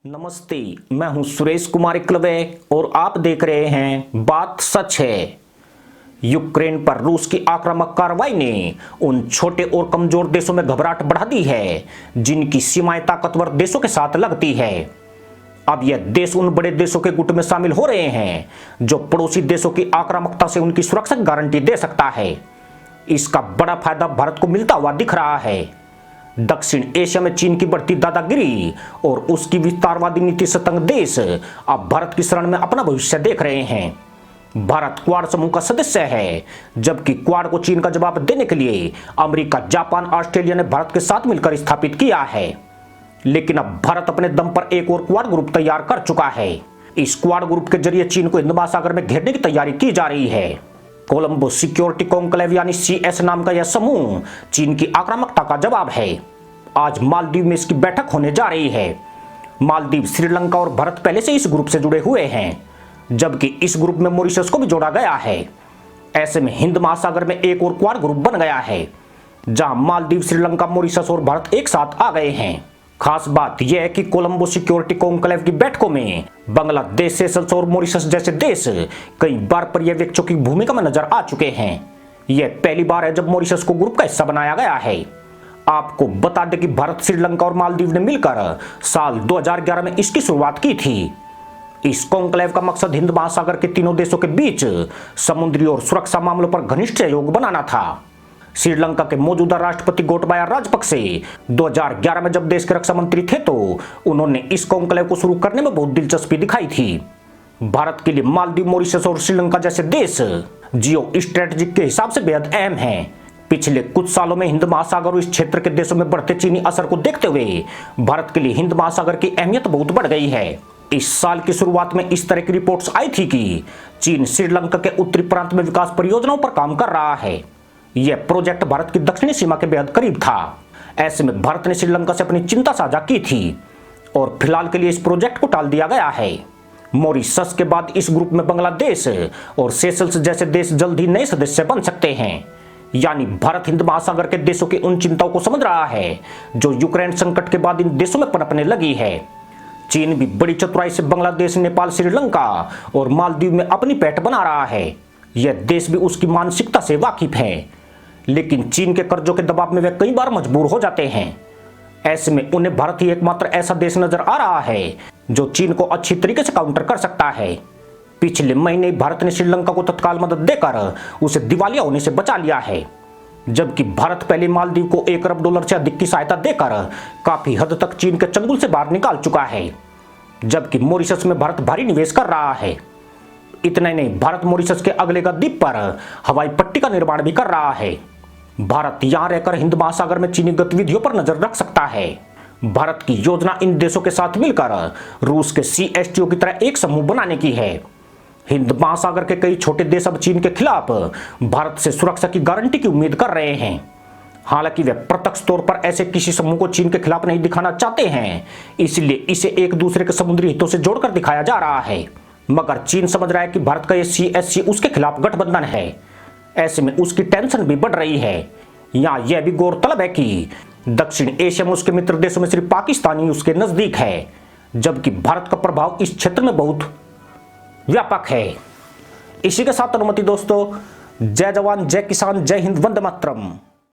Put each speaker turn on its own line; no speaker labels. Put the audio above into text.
नमस्ते, मैं हूं सुरेश कुमार एकलवे और आप देख रहे हैं बात सच है। यूक्रेन पर रूस की आक्रामक कार्रवाई ने उन छोटे और कमजोर देशों में घबराहट बढ़ा दी है जिनकी सीमाएं ताकतवर देशों के साथ लगती है। अब यह देश उन बड़े देशों के गुट में शामिल हो रहे हैं जो पड़ोसी देशों की आक्रामकता से उनकी सुरक्षा की गारंटी दे सकता है। इसका बड़ा फायदा भारत को मिलता हुआ दिख रहा है। दक्षिण एशिया में चीन की बढ़ती दादागिरी और उसकी विस्तारवादी नीति से तंग देश अब भारत की शरण में अपना भविष्य देख रहे हैं। भारत क्वाड समूह का सदस्य है, जबकि क्वाड को चीन का जवाब देने के लिए अमेरिका, जापान, ऑस्ट्रेलिया ने भारत के साथ मिलकर स्थापित किया है। लेकिन अब भारत अपने दम पर एक और क्वाड ग्रुप तैयार कर चुका है। इस क्वाड ग्रुप के जरिए चीन को हिंद महासागर में घेरने की तैयारी की जा रही है। कोलंबो सिक्योरिटी कॉन्क्लेव यानी CS नाम का यह समूह चीन की आक्रामकता का जवाब है। आज मालदीव में इसकी बैठक होने जा रही है। मालदीव, श्रीलंका और भारत पहले से इस ग्रुप से जुड़े हुए हैं, जबकि इस ग्रुप में मॉरिशस को भी जोड़ा गया है। ऐसे में हिंद महासागर में एक और क्वाड ग्रुप बन गया है, जहां मालदीव, श्रीलंका, मॉरिशस और भारत एक साथ आ गए हैं। खास बात यह है कि कोलंबो सिक्योरिटी कॉन्क्लेव की बैठकों में बांग्लादेश, सेशल्स और मॉरिशस जैसे देश कई बार पर्यवेक्षकों की भूमिका में नजर आ चुके हैं। यह पहली बार है जब मॉरिशस को ग्रुप का हिस्सा बनाया गया है। आपको बता दें कि भारत, श्रीलंका और मालदीव ने मिलकर साल 2011 में इसकी शुरुआत की थी। इस कॉन्क्लेव का मकसद हिंद महासागर के तीनों देशों के बीच समुद्री और सुरक्षा मामलों पर घनिष्ठ सहयोग बनाना था। श्रीलंका के मौजूदा राष्ट्रपति गोटबाया राजपक्षे 2011 में जब देश के रक्षा मंत्री थे तो उन्होंने इस कॉन्क्लेव को शुरू करने में बहुत दिलचस्पी दिखाई थी। भारत के लिए मालदीव, मॉरिशस और श्रीलंका जैसे देश जियो स्ट्रेटेजिक के हिसाब से बेहद अहम हैं। पिछले कुछ सालों में हिंद महासागर और इस क्षेत्र के देशों में बढ़ते चीनी असर को देखते हुए भारत के लिए हिंद महासागर की अहमियत बहुत बढ़ गई है। इस साल की शुरुआत में इस तरह की रिपोर्ट्स आई थी कि चीन श्रीलंका के उत्तरी प्रांत में विकास परियोजनाओं पर काम कर रहा है। यह प्रोजेक्ट भारत की दक्षिणी सीमा के बेहद करीब था। ऐसे में भारत ने श्रीलंका से अपनी चिंता साझा की थी और फिलहाल के लिए इस प्रोजेक्ट को टाल दिया गया है। मॉरिशस के बाद इस ग्रुप में बांग्लादेश और सेशल्स जैसे देश जल्द ही नए सदस्य बन सकते हैं। यानी भारत हिंद महासागर के देशों की उन चिंताओं को समझ रहा है जो यूक्रेन संकट के बाद इन देशों में पनपने लगी है। चीन भी बड़ी चतुराई से बांग्लादेश, नेपाल, श्रीलंका और मालदीव में अपनी पैठ बना रहा है। यह देश भी उसकी मानसिकता से वाकिफ है, लेकिन चीन के कर्जों के दबाव में वे कई बार मजबूर हो जाते हैं। ऐसे में उन्हें भारत ही एकमात्र ऐसा देश नजर आ रहा है जो चीन को अच्छी तरीके से काउंटर कर सकता है। पिछले महीने भारत ने श्रीलंका को तत्काल मदद देकर उसे दिवालिया होने से बचा लिया है, जबकि भारत पहले मालदीव को $1 अरब से अधिक की सहायता देकर काफी हद तक चीन के चंगुल से बाहर निकाल चुका है। जबकि मॉरिशस में भारत भारी निवेश कर रहा है। इतना ही नहीं, भारत मॉरिशस के अगलेगा द्वीप पर हवाई पट्टी का निर्माण भी कर रहा है। भारत यहां रहकर हिंद महासागर में चीनी गतिविधियों पर नजर रख सकता है। भारत की योजना इन देशों के साथ मिलकर रूस के CSTO की तरह एक समूह बनाने की है। हिंद महासागर के कई छोटे देश अब चीन के खिलाफ भारत से सुरक्षा की गारंटी की उम्मीद कर रहे हैं। हालांकि वे प्रत्यक्ष तौर पर ऐसे किसी समूह को चीन के खिलाफ नहीं दिखाना चाहते हैं, इसलिए इसे एक दूसरे के समुद्री हितों से जोड़कर दिखाया जा रहा है। मगर चीन समझ रहा है कि भारत का ये CSC उसके खिलाफ गठबंधन है। ऐसे में उसकी टेंशन भी बढ़ रही है। यहाँ यह भी गौरतलब है कि दक्षिण एशिया में उसके मित्र देशों में सिर्फ पाकिस्तान ही उसके नजदीक है, जबकि भारत का प्रभाव इस क्षेत्र में बहुत व्यापक है। इसी के साथ अनुमति दोस्तों, जय जवान, जय किसान, जय हिंद, वंदे मातरम।